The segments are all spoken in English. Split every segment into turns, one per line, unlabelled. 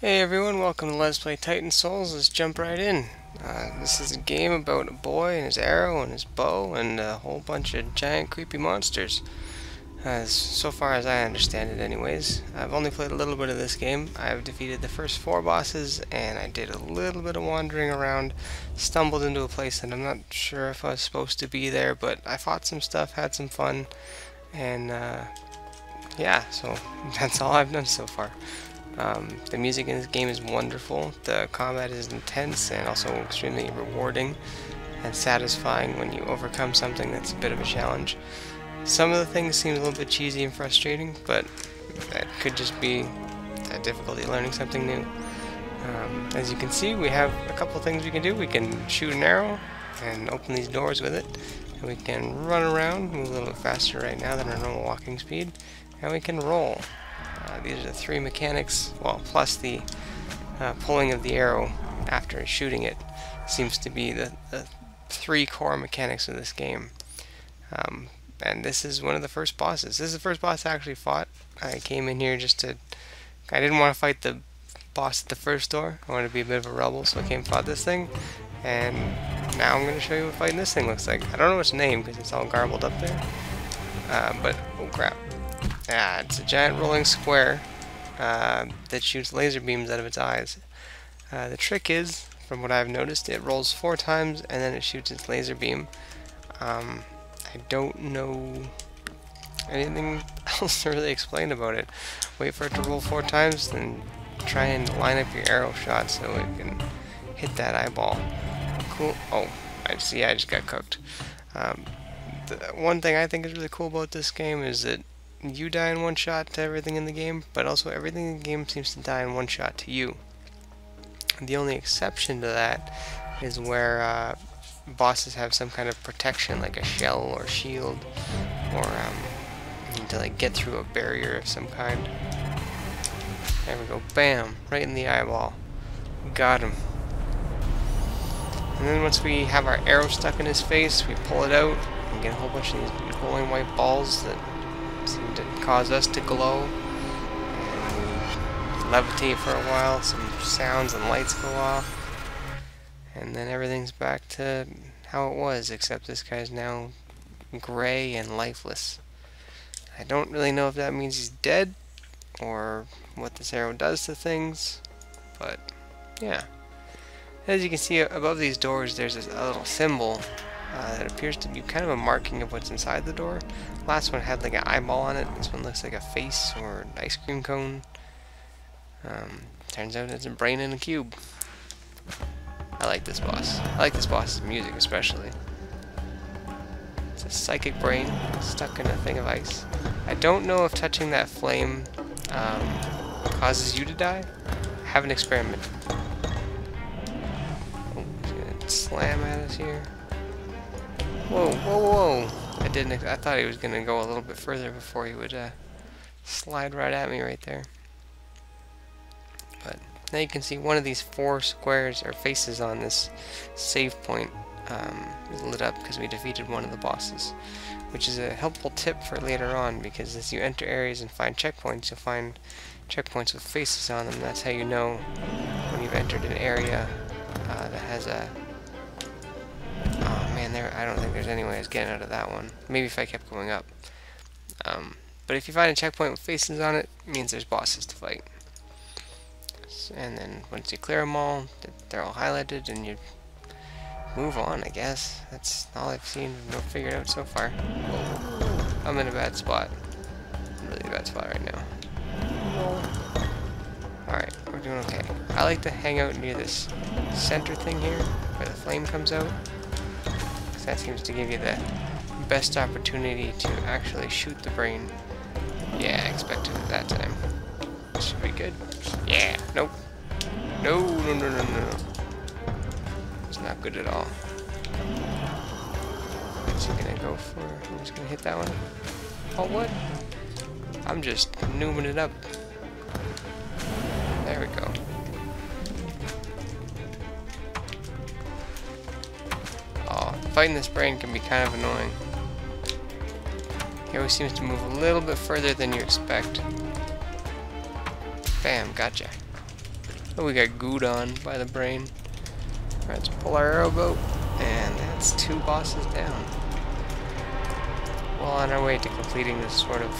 Hey everyone, welcome to Let's Play Titan Souls. Let's jump right in. This is a game about a boy and his arrow and his bow and a whole bunch of giant creepy monsters. So far as I understand it anyways. I've only played a little bit of this game. I've defeated the first 4 bosses and I did a little bit of wandering around. Stumbled into a place that I'm not sure if I was supposed to be there, but I fought some stuff, had some fun, and yeah, so that's all I've done so far. The music in this game is wonderful, the combat is intense and also extremely rewarding and satisfying when you overcome something that's a bit of a challenge. Some of the things seem a little bit cheesy and frustrating, but that could just be a difficulty learning something new. As you can see, we have a couple things we can do. We can shoot an arrow and open these doors with it, and we can run around, move a little bit faster right now than our normal walking speed, and we can roll. These are the 3 mechanics, well, plus the pulling of the arrow after shooting it seems to be the 3 core mechanics of this game. And this is one of the first bosses. This is the first boss I actually fought. I came in here I didn't want to fight the boss at the first door. I wanted to be a bit of a rebel, so I came and fought this thing. And now I'm going to show you what fighting this thing looks like. I don't know its name because it's all garbled up there. But, oh crap. It's a giant rolling square that shoots laser beams out of its eyes. The trick is, from what I've noticed, it rolls 4 times and then it shoots its laser beam. I don't know anything else to really explain about it. Wait for it to roll 4 times, then try and line up your arrow shot so it can hit that eyeball. Cool. Oh, I just got cooked. The one thing I think is really cool about this game is that you die in one shot to everything in the game, but also everything in the game seems to die in one shot to you. The only exception to that is where bosses have some kind of protection, like a shell or shield, or you need to like get through a barrier of some kind. There we go, bam, right in the eyeball. Got him. And then once we have our arrow stuck in his face, we pull it out and get a whole bunch of these glowing white balls that seem to cause us to glow, and we levitate for a while, some sounds and lights go off, and then everything's back to how it was, except this guy's now gray and lifeless. I don't really know if that means he's dead or what this arrow does to things, but yeah. As you can see above these doors, there's a little symbol that appears to be kind of a marking of what's inside the door. Last one had like an eyeball on it. This one looks like a face or an ice cream cone. Turns out it's a brain in a cube. I like this boss. I like this boss's music especially. It's a psychic brain stuck in a thing of ice. I don't know if touching that flame causes you to die. I haven't experimented. Oh, he's gonna slam at us here. Whoa, whoa, whoa! I thought he was gonna go a little bit further before he would slide right at me right there. But now you can see one of these 4 squares or faces on this save point is lit up because we defeated one of the bosses, which is a helpful tip for later on, because as you enter areas and find checkpoints, you'll find checkpoints with faces on them. That's how you know when you've entered an area that has a... Oh man, I don't think there's any way I was getting out of that one. Maybe if I kept going up. But if you find a checkpoint with faces on it, it means there's bosses to fight. And then once you clear them all, they're all highlighted and you move on, I guess. That's all I've seen and figured out so far. Whoa. I'm in a bad spot. I'm in a really bad spot right now. Alright, we're doing okay. I like to hang out near this center thing here, where the flame comes out. That seems to give you the best opportunity to actually shoot the brain. Yeah, I expected it that time. Should be good. Yeah, nope. No, no, no, no, no. It's not good at all. What's he gonna go for? I'm just gonna hit that one. Oh, what? I'm just noobing it up. There we go. Fighting this brain can be kind of annoying. He always seems to move a little bit further than you expect. Bam, gotcha. Oh, we got gooed on by the brain. Alright, let's pull our arrow boat. And that's 2 bosses down. Well, on our way to completing this sort of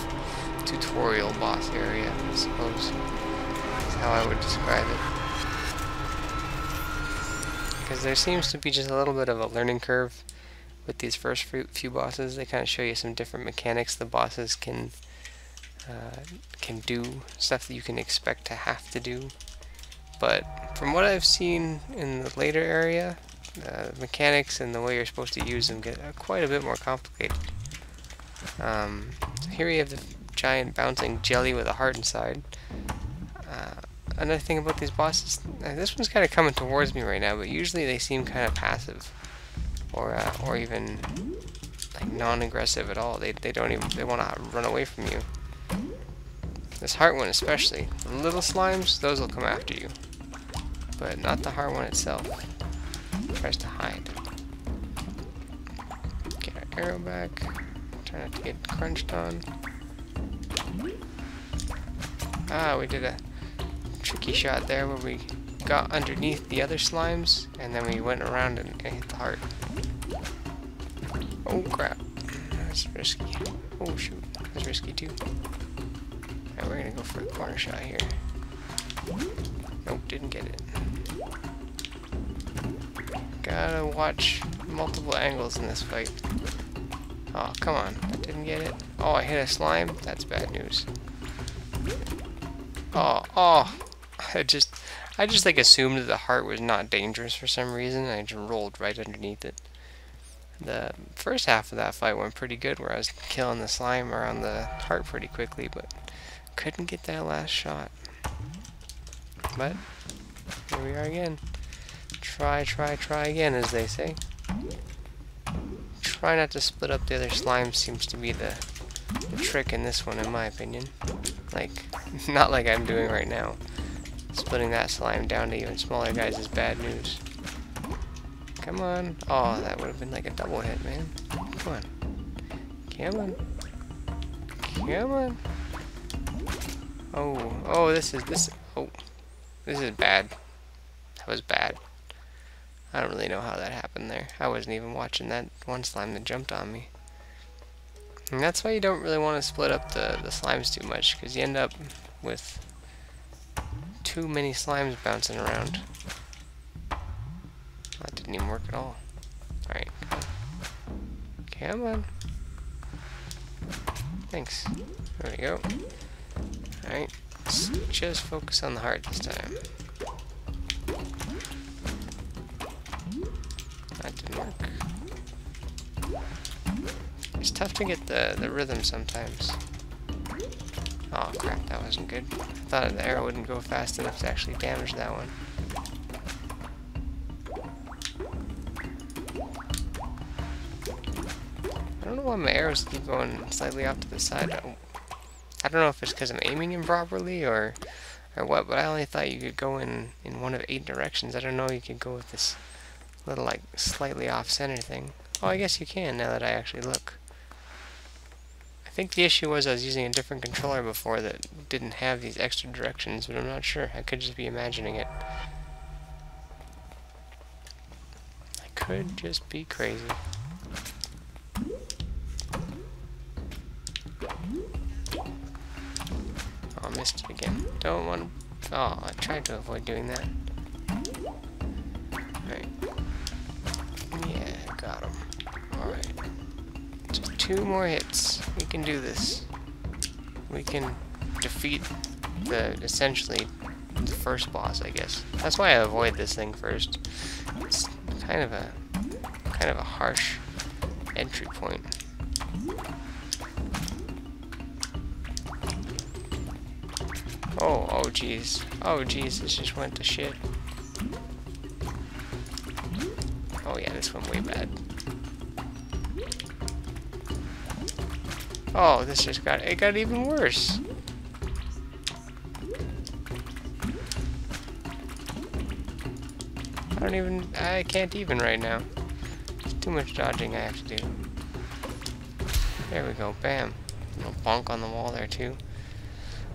tutorial boss area, I suppose, is how I would describe it. Because there seems to be just a little bit of a learning curve with these first few bosses. They kind of show you some different mechanics the bosses can do, stuff that you can expect to have to do. But from what I've seen in the later area, the mechanics and the way you're supposed to use them get quite a bit more complicated. So here we have the giant bouncing jelly with a heart inside. Another thing about these bosses, this one's kind of coming towards me right now, but usually they seem kind of passive, or even like non-aggressive at all. They want to run away from you. This heart one especially, the little slimes, those will come after you, but not the heart one itself. It tries to hide. Get our arrow back. Try not to get crunched on. Ah, we did a tricky shot there where we got underneath the other slimes and then we went around and hit the heart. Oh crap, that's risky. Oh shoot, that's risky too. Alright, we're gonna go for a corner shot here. Nope, didn't get it. Gotta watch multiple angles in this fight. Oh, come on, that didn't get it. Oh, I hit a slime? That's bad news. Oh, I just like assumed that the heart was not dangerous for some reason, and I just rolled right underneath it. The first half of that fight went pretty good, where I was killing the slime around the heart pretty quickly, but couldn't get that last shot. But here we are again. Try again, as they say. Try not to split up the other slime seems to be the trick in this one, in my opinion. Like, not like I'm doing right now. Splitting that slime down to even smaller guys is bad news. Come on. Oh, that would have been like a double hit, man. Come on. Come on. Come on. Oh, this is bad. That was bad. I don't really know how that happened there. I wasn't even watching that one slime that jumped on me. And that's why you don't really want to split up the slimes too much, because you end up with too many slimes bouncing around. That didn't even work at all. Alright. Come on. Thanks. There we go. Alright. Let's just focus on the heart this time. That didn't work. It's tough to get the rhythm sometimes. Oh crap, that wasn't good. I thought the arrow wouldn't go fast enough to actually damage that one. I don't know why my arrows keep going slightly off to the side. I don't know if it's because I'm aiming improperly or what, but I only thought you could go in one of 8 directions. I don't know you could go with this little, like, slightly off-center thing. Oh, I guess you can, now that I actually look. I think the issue was I was using a different controller before that didn't have these extra directions, but I'm not sure. I could just be imagining it. I could just be crazy. Oh, I missed it again. Don't want to... Oh, I tried to avoid doing that. Alright. Yeah, got him. Alright. Just 2 more hits. We can do this. We can defeat essentially the first boss, I guess. That's why I avoid this thing first. It's kind of a harsh entry point. Oh jeez. Oh jeez, this just went to shit. Oh yeah, this went way bad. Oh, this just got even worse. I can't even right now. There's too much dodging I have to do. There we go, bam. A little bonk on the wall there too.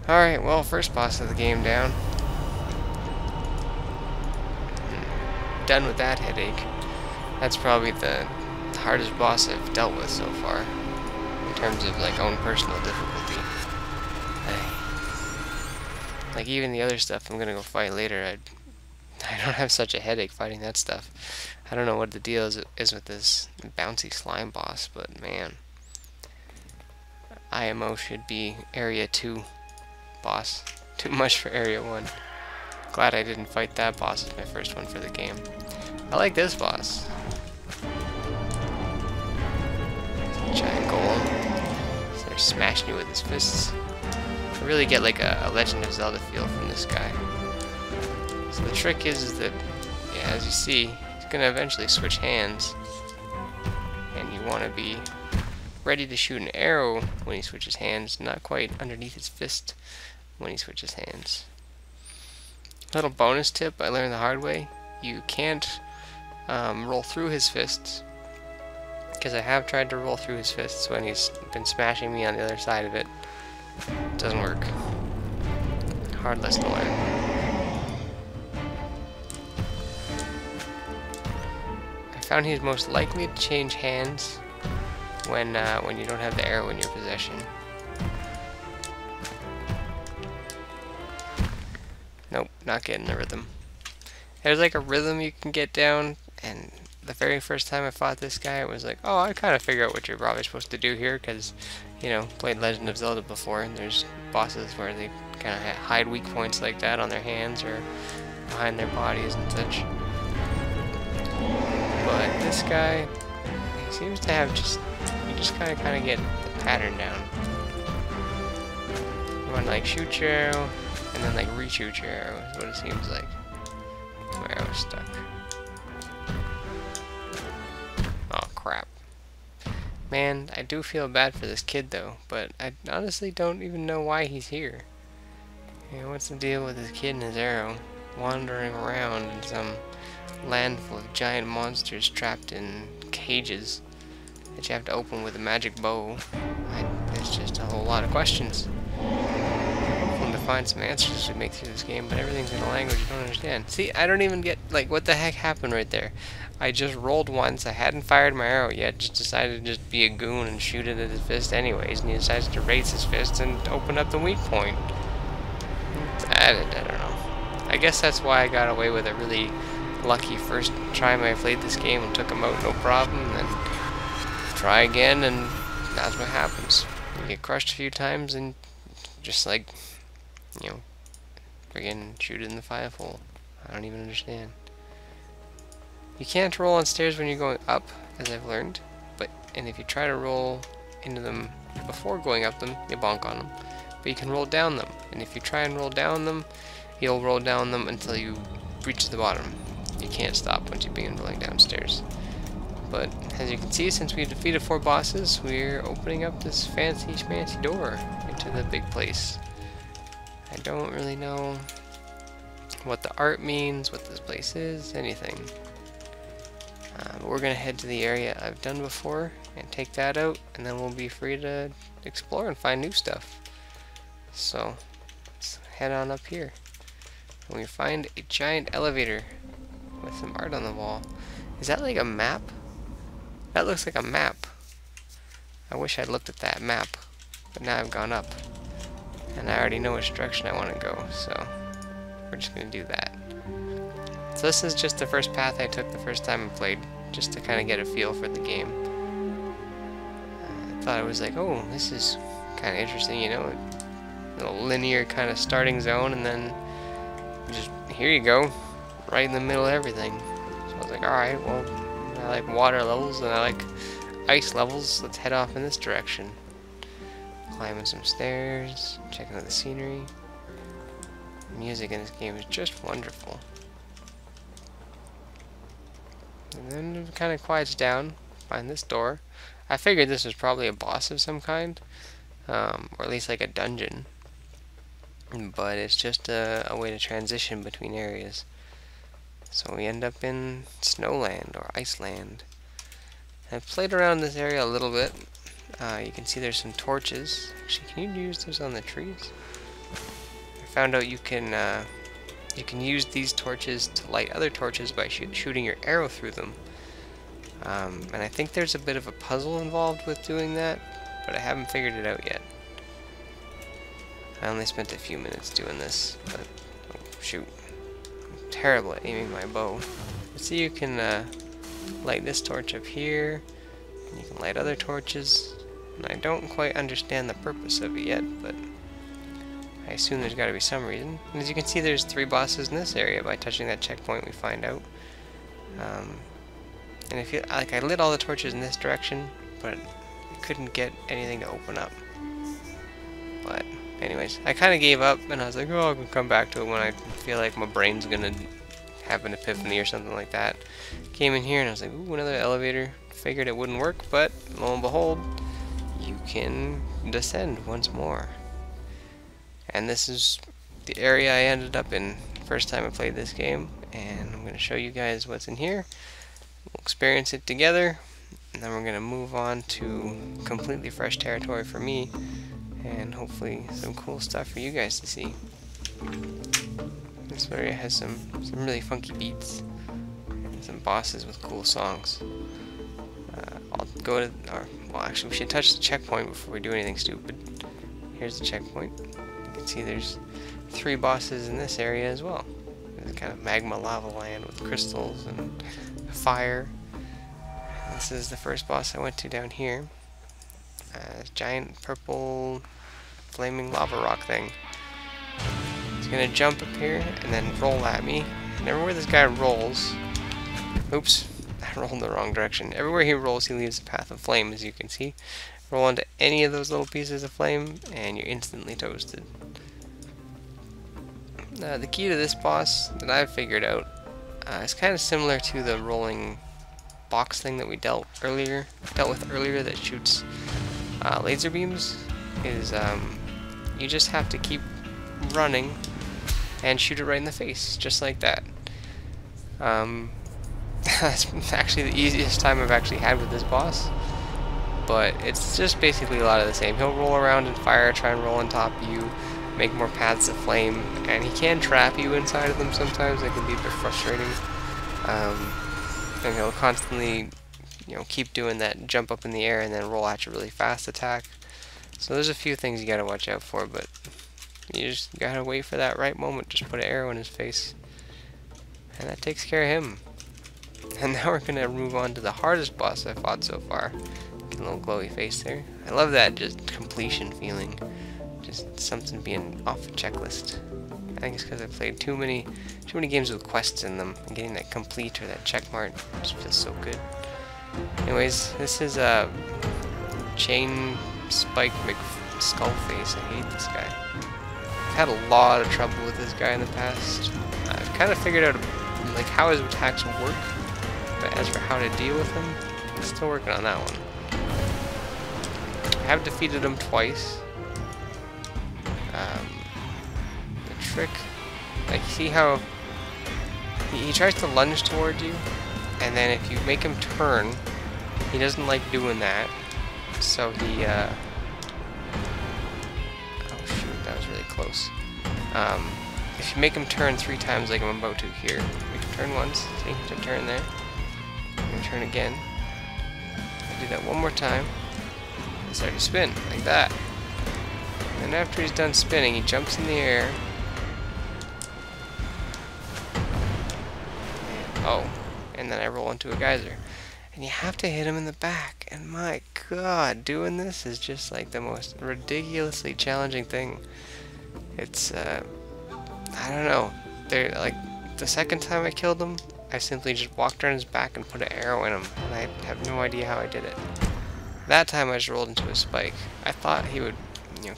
Alright, well, first boss of the game down. done with that headache. That's probably the hardest boss I've dealt with so far, in terms of like own personal difficulty. Like even the other stuff I'm gonna go fight later, I don't have such a headache fighting that stuff. I don't know what the deal is with this bouncy slime boss, but man. IMO should be Area 2 boss. Too much for Area 1. Glad I didn't fight that boss as my first one for the game. I like this boss. Giant Golem. So they're smashing you with his fists. I really get like a Legend of Zelda feel from this guy. So the trick is that, yeah, as you see, he's gonna eventually switch hands. And you want to be ready to shoot an arrow when he switches hands, not quite underneath his fist when he switches hands. Little bonus tip I learned the hard way: you can't roll through his fists, because I have tried to roll through his fists when he's been smashing me on the other side of it. It doesn't work. Hard lesson to learn. I found he's most likely to change hands when you don't have the arrow in your possession. Nope, not getting the rhythm. There's like a rhythm you can get down, and the very first time I fought this guy, it was like, oh, I kind of figure out what you're probably supposed to do here, because, you know, played Legend of Zelda before, and there's bosses where they kind of hide weak points like that on their hands or behind their bodies and such. But this guy, he seems to have you just kind of get the pattern down. You want to like shoot your arrow, and then like reshoot your arrow is what it seems like. My arrow's stuck. Oh crap. Man, I do feel bad for this kid though, but I honestly don't even know why he's here. You know, what's the deal with this kid and his arrow wandering around in some land full of giant monsters trapped in cages that you have to open with a magic bow? There's just a whole lot of questions. Hoping to find some answers as we make through this game, but everything's in a language you don't understand. See, I don't even get, like, what the heck happened right there? I just rolled once, I hadn't fired my arrow yet, just decided to just be a goon and shoot it at his fist anyways, and he decides to raise his fist and open up the weak point. I don't know. I guess that's why I got away with a really lucky first time I played this game and took him out no problem, and then try again, and that's what happens. You get crushed a few times and just like, you know, friggin' shoot it in the 5-hole. I don't even understand. You can't roll on stairs when you're going up, as I've learned, and if you try to roll into them before going up them, you bonk on them. But you can roll down them, and if you try and roll down them, you'll roll down them until you reach the bottom. You can't stop once you begin rolling downstairs. But as you can see, since we defeated 4 bosses, we're opening up this fancy schmancy door into the big place. I don't really know what the art means, what this place is, anything. But we're going to head to the area I've done before and take that out, and then we'll be free to explore and find new stuff. So let's head on up here. And we find a giant elevator with some art on the wall. Is that like a map? That looks like a map. I wish I'd looked at that map, but now I've gone up, and I already know which direction I want to go, so we're just going to do that. So this is just the first path I took the first time I played, just to kind of get a feel for the game. I thought it was like, oh, this is kind of interesting, you know, a little linear kind of starting zone, and then just, here you go, right in the middle of everything. So I was like, alright, well, I like water levels and I like ice levels, let's head off in this direction. Climbing some stairs, checking out the scenery. The music in this game is just wonderful. And then it kind of quiets down, find this door. I figured this was probably a boss of some kind, or at least like a dungeon. But it's just a way to transition between areas. So we end up in Snowland or Iceland. I've played around this area a little bit. You can see there's some torches. Actually, can you use those on the trees? I found out you can You can use these torches to light other torches by shooting your arrow through them. And I think there's a bit of a puzzle involved with doing that, but I haven't figured it out yet. I only spent a few minutes doing this, but oh, shoot. I'm terrible at aiming my bow. See, you can light this torch up here, and you can light other torches, and I don't quite understand the purpose of it yet, but I assume there's got to be some reason. And as you can see, there's 3 bosses in this area. By touching that checkpoint, we find out. And if you like, I lit all the torches in this direction, but I couldn't get anything to open up. But anyways, I kind of gave up, and I was like, oh, I'll come back to it when I feel like my brain's gonna have an epiphany or something like that. Came in here and I was like, ooh, another elevator. Figured it wouldn't work, but lo and behold, you can descend once more. And this is the area I ended up in the first time I played this game, and I'm going to show you guys what's in here. We'll experience it together, and then we're going to move on to completely fresh territory for me, and hopefully some cool stuff for you guys to see. This area has some really funky beats, and some bosses with cool songs. I'll go to, well actually we should touch the checkpoint before we do anything stupid. Here's the checkpoint. You can see there's 3 bosses in this area as well. There's kind of magma lava land with crystals and fire. This is the first boss I went to down here. Giant purple flaming lava rock thing. He's gonna jump up here and then roll at me. And everywhere this guy rolls, oops, I rolled in the wrong direction. Everywhere he rolls, he leaves a path of flame, as you can see. Roll into any of those little pieces of flame, and you're instantly toasted. The key to this boss that I've figured out is kind of similar to the rolling box thing that we dealt with earlier that shoots laser beams. Is you just have to keep running and shoot it right in the face, just like that. That's actually the easiest time I've actually had with this boss, but it's just basically a lot of the same. He'll roll around in fire, try and roll on top of you, make more paths of flame, and he can trap you inside of them sometimes. That can be a bit frustrating. And he'll constantly, keep doing that jump up in the air and then roll at you really fast attack. So there's a few things you gotta watch out for, but you just gotta wait for that right moment. Just put an arrow in his face, and that takes care of him. And now we're gonna move on to the hardest boss I've fought so far. Get a little glowy face there. I love that just completion feeling. Just something being off the checklist. I think it's because I played too many games with quests in them, and getting that complete or that check mark just feels so good. Anyways, this is a chain spike McSkullface. I hate this guy. I've had a lot of trouble with this guy in the past. I've kind of figured out like how his attacks work, but as for how to deal with him, I'm still working on that one. I have defeated him twice. The trick, like, see how he tries to lunge towards you, and then if you make him turn, he doesn't like doing that, so he oh shoot, that was really close. If you make him turn 3 times like I'm about to here, make him turn once, see, to turn there, and turn again. I do that one more time, and start to spin, like that. And after he's done spinning, he jumps in the air. And then I roll into a geyser. And you have to hit him in the back. And my god, doing this is just like the most ridiculously challenging thing. It's, I don't know. Like, the second time I killed him, I simply just walked around his back and put an arrow in him. And I have no idea how I did it. That time I just rolled into a spike. I thought he would,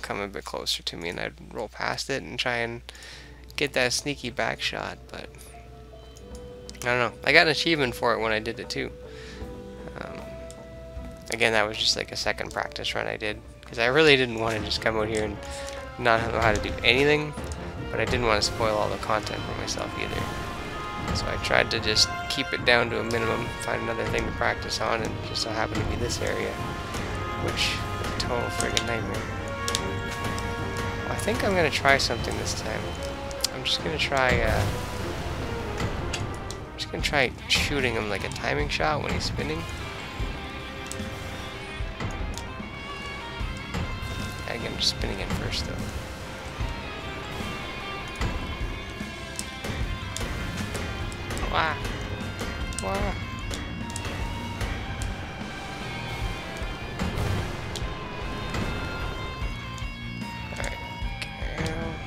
come a bit closer to me and I'd roll past it and try and get that sneaky back shot, but I don't know. I got an achievement for it when I did it too. Again, that was just like a second practice run I did, because I really didn't want to just come out here and not know how to do anything, but I didn't want to spoil all the content for myself either. So I tried to just keep it down to a minimum, find another thing to practice on, and it just so happened to be this area, which is a total friggin' nightmare. Well, I think I'm going to try something this time. I'm just gonna try shooting him like a timing shot when he's spinning. Gotta get him spinning in first though. Wow. Wow. Alright. Okay.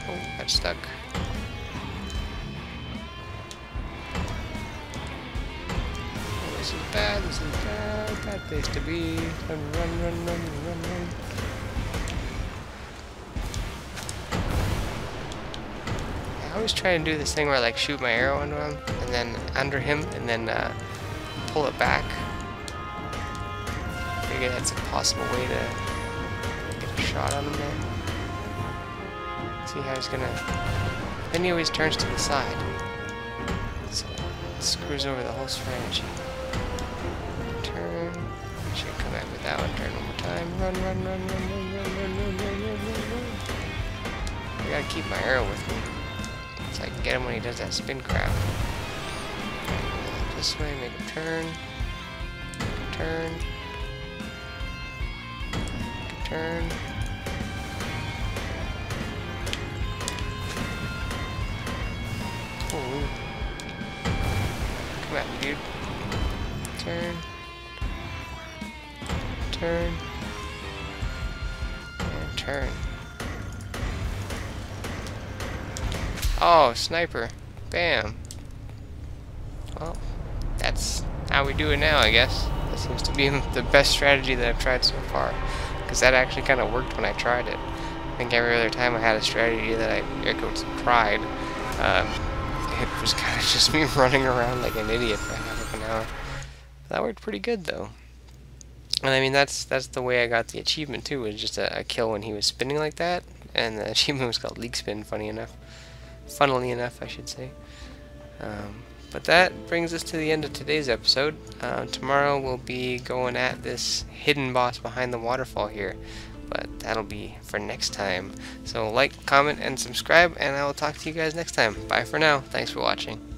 Oh, got stuck. Oh, this is bad. This is bad. Bad place to be. Run. I always try to do this thing where I like shoot my arrow into him, and then under him, and then pull it back. I figure that's a possible way to get a shot on him there. See how he's gonna... Then he always turns to the side. So it screws over the whole strategy. Turn. Should come back with that one. Turn one more time. Run. I gotta keep my arrow with me, so I can get him when he does that spin crap. This way, make him turn. Ooh. Come at me, dude. Turn. And turn. Oh, sniper. Bam. Well, that's how we do it now, I guess. That seems to be the best strategy that I've tried so far, because that actually kind of worked when I tried it. I think every other time I had a strategy that I tried, it was kind of just me running around like an idiot for half an hour. That worked pretty good, though. And I mean, that's the way I got the achievement, too, was just a kill when he was spinning like that, and the achievement was called Leak Spin, funnily enough, I should say. But that brings us to the end of today's episode. Tomorrow we'll be going at this hidden boss behind the waterfall here, but that'll be for next time. So like, comment, and subscribe, and I will talk to you guys next time. Bye for now. Thanks for watching.